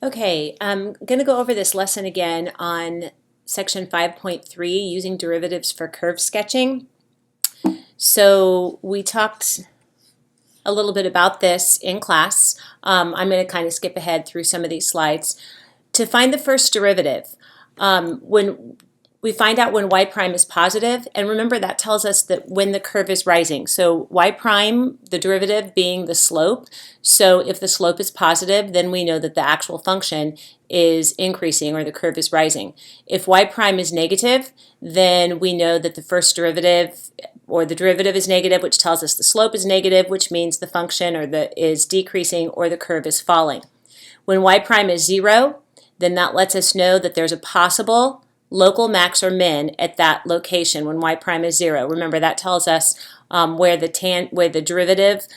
Okay, I'm going to go over this lesson again on section 5.3, using derivatives for curve sketching. So we talked a little bit about this in class. I'm going to kind of skip ahead through some of these slides. To find the first derivative, when we find out when y prime is positive, and remember that tells us that when the curve is rising. So y prime, the derivative being the slope, so if the slope is positive, then we know that the actual function is increasing or the curve is rising. If y prime is negative, then we know that the first derivative or the derivative is negative, which tells us the slope is negative, which means the function is decreasing or the curve is falling. When y prime is 0, then that lets us know that there's a possible local max or min at that location when y prime is 0. Remember, that tells us where the derivative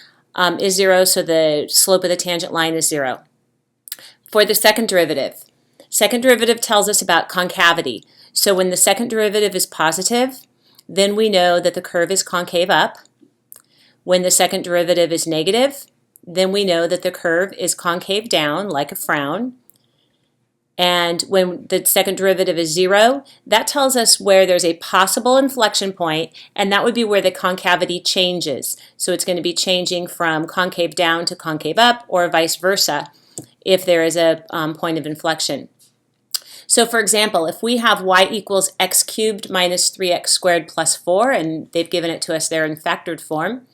is 0, so the slope of the tangent line is 0. For the second derivative tells us about concavity. So when the second derivative is positive, then we know that the curve is concave up. When the second derivative is negative, then we know that the curve is concave down, like a frown. And when the second derivative is 0, that tells us where there's a possible inflection point, and that would be where the concavity changes. So it's going to be changing from concave down to concave up, or vice versa, if there is a point of inflection. So for example, if we have y equals x cubed minus 3x squared plus 4, and they've given it to us there in factored form,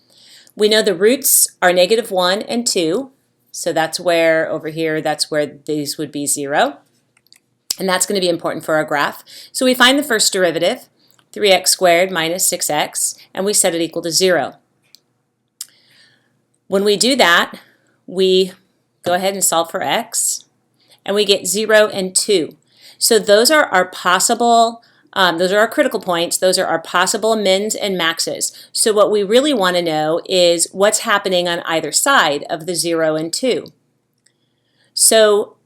we know the roots are -1 and 2, so that's where, over here, that's where these would be 0. And that's going to be important for our graph. So we find the first derivative, 3x squared minus 6x, and we set it equal to 0. When we do that, we go ahead and solve for x, and we get 0 and 2. So those are our possible, those are our critical points. Those are our possible mins and maxes. So what we really want to know is what's happening on either side of the 0 and 2. So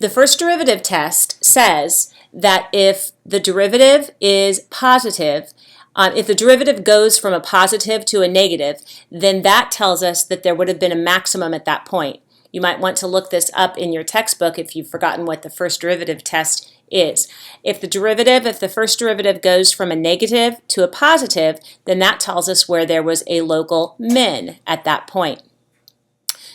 the first derivative test says that if the derivative is positive, if the derivative goes from a positive to a negative, then that tells us that there would have been a maximum at that point. You might want to look this up in your textbook if you've forgotten what the first derivative test is. If the first derivative goes from a negative to a positive, then that tells us where there was a local min at that point.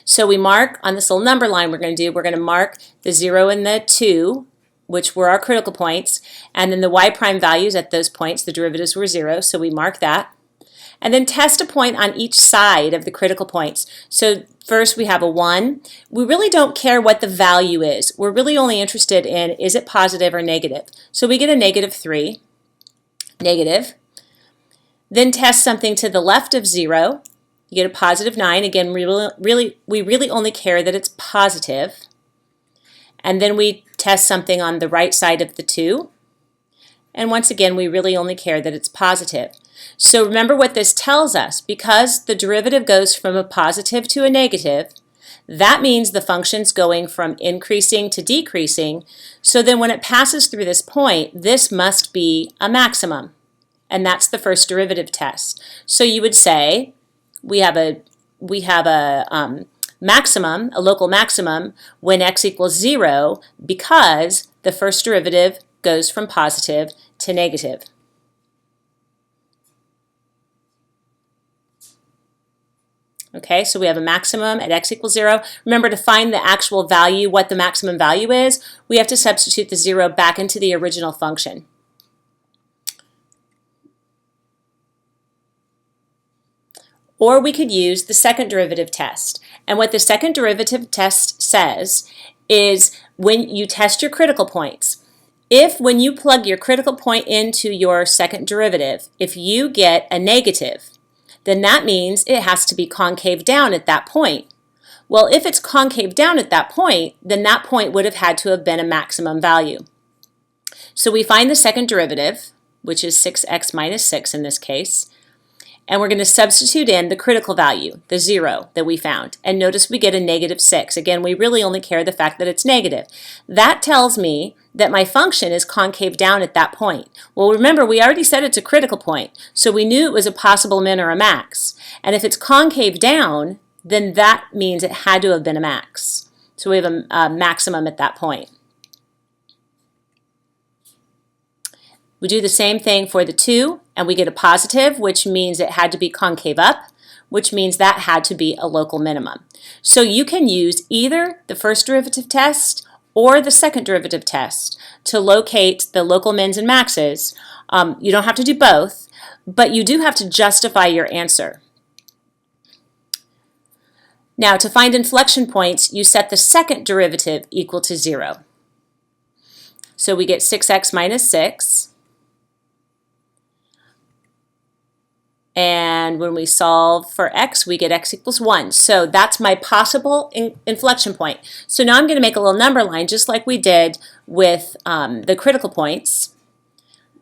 So we mark on this little number line we're going to mark the 0 and the 2, which were our critical points, and then the y prime values at those points, the derivatives were 0, so we mark that. And then test a point on each side of the critical points. So first we have a 1. We really don't care what the value is. We're really only interested in, is it positive or negative? So we get a -3, negative. Then test something to the left of 0. You get a +9. Again, we really only care that it's positive. And then we test something on the right side of the 2. And once again, we really only care that it's positive. So remember what this tells us. Because the derivative goes from a positive to a negative, that means the function's going from increasing to decreasing. So then when it passes through this point, this must be a maximum. And that's the first derivative test. So you would say, we have a maximum, a local maximum, when x equals 0, because the first derivative goes from positive to negative. Okay, so we have a maximum at x equals 0. Remember, to find the actual value, what the maximum value is, we have to substitute the 0 back into the original function. Or we could use the second derivative test. And what the second derivative test says is when you test your critical points, if when you plug your critical point into your second derivative, if you get a negative, then that means it has to be concave down at that point. Well, if it's concave down at that point, then that point would have had to have been a maximum value. So we find the second derivative, which is 6x minus 6 in this case, and we're going to substitute in the critical value, the 0 that we found. And notice we get a -6. Again, we really only care the fact that it's negative. That tells me that my function is concave down at that point. Well, remember, we already said it's a critical point, so we knew it was a possible min or a max. And if it's concave down, then that means it had to have been a max. So we have a maximum at that point. We do the same thing for the 2, and we get a positive, which means it had to be concave up, which means that had to be a local minimum. So you can use either the first derivative test or the second derivative test to locate the local mins and maxes. You don't have to do both, but you do have to justify your answer. Now, to find inflection points, you set the second derivative equal to 0. So we get 6x minus 6. And when we solve for x, we get x equals 1. So that's my possible inflection point. So now I'm going to make a little number line just like we did with the critical points.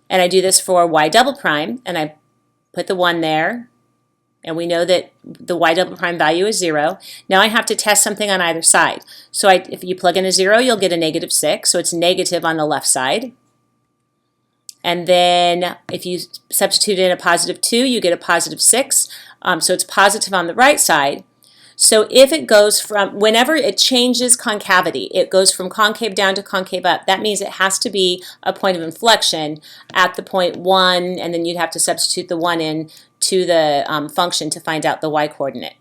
And I do this for y double prime, and I put the 1 there. And we know that the y double prime value is 0. Now I have to test something on either side. So if you plug in a 0, you'll get a negative 6. So it's negative on the left side. And then if you substitute in a positive 2, you get a positive 6. So it's positive on the right side. So if it goes from, whenever it changes concavity, it goes from concave down to concave up, that means it has to be a point of inflection at the point 1, and then you'd have to substitute the 1 in to the function to find out the y coordinate.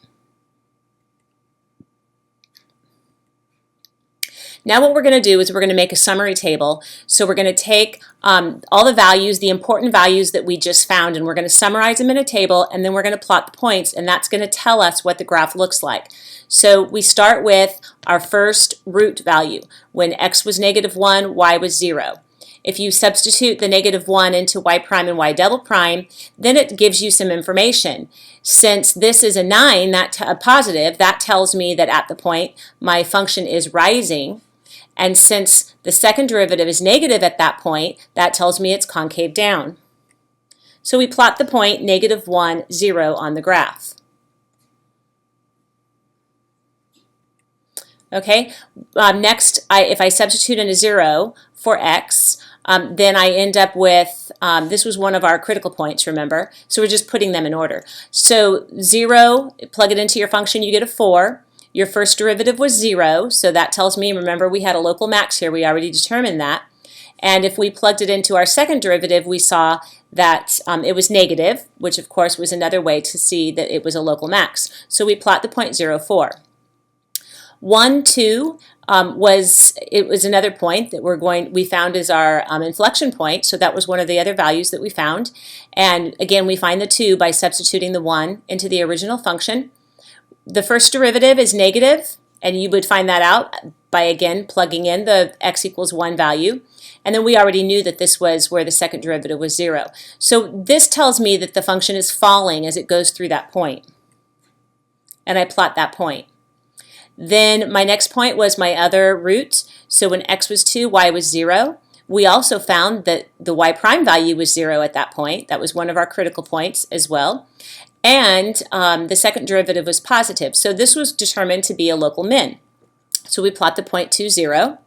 Now what we're going to do is we're going to make a summary table. So we're going to take all the values, the important values that we just found, and we're going to summarize them in a table, and then we're going to plot the points, and that's going to tell us what the graph looks like. So we start with our first root value. When x was negative 1, y was 0. If you substitute the negative 1 into y prime and y double prime, then it gives you some information. Since this is a 9, a positive, that tells me that at the point my function is rising. And since the second derivative is negative at that point, that tells me it's concave down. So we plot the point negative 1, 0 on the graph. Okay, next, if I substitute in a 0 for x, then I end up with, this was one of our critical points, remember? So we're just putting them in order. So 0, plug it into your function, you get a 4. Your first derivative was 0, so that tells me, remember we had a local max here, we already determined that. And if we plugged it into our second derivative, we saw that it was negative, which of course was another way to see that it was a local max. So we plot the point 0, 4. 1, 2 was another point that we found as our inflection point, so that was one of the other values that we found. And again, we find the 2 by substituting the 1 into the original function. The first derivative is negative, and you would find that out by, again, plugging in the x equals 1 value. And then we already knew that this was where the second derivative was 0. So this tells me that the function is falling as it goes through that point. And I plot that point. Then my next point was my other root. So when x was 2, y was 0. We also found that the y prime value was 0 at that point. That was one of our critical points as well. And the second derivative was positive. So this was determined to be a local min. So we plot the point 2, 0.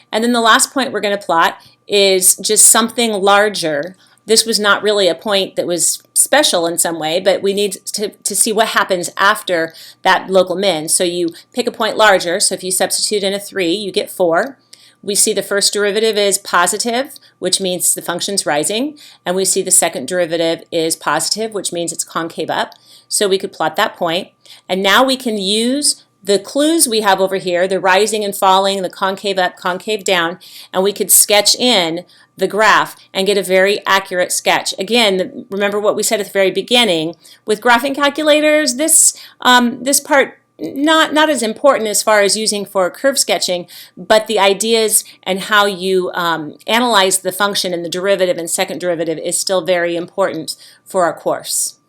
And then the last point we're going to plot is just something larger. This was not really a point that was special in some way, but we need to see what happens after that local min. So you pick a point larger. So if you substitute in a 3, you get 4. We see the first derivative is positive, which means the function's rising, and we see the second derivative is positive, which means it's concave up. So we could plot that point. And now we can use the clues we have over here, the rising and falling, the concave up, concave down, and we could sketch in the graph and get a very accurate sketch. Again, remember what we said at the very beginning, with graphing calculators, this part not as important as far as using for curve sketching, but the ideas and how you analyze the function and the derivative and second derivative is still very important for our course.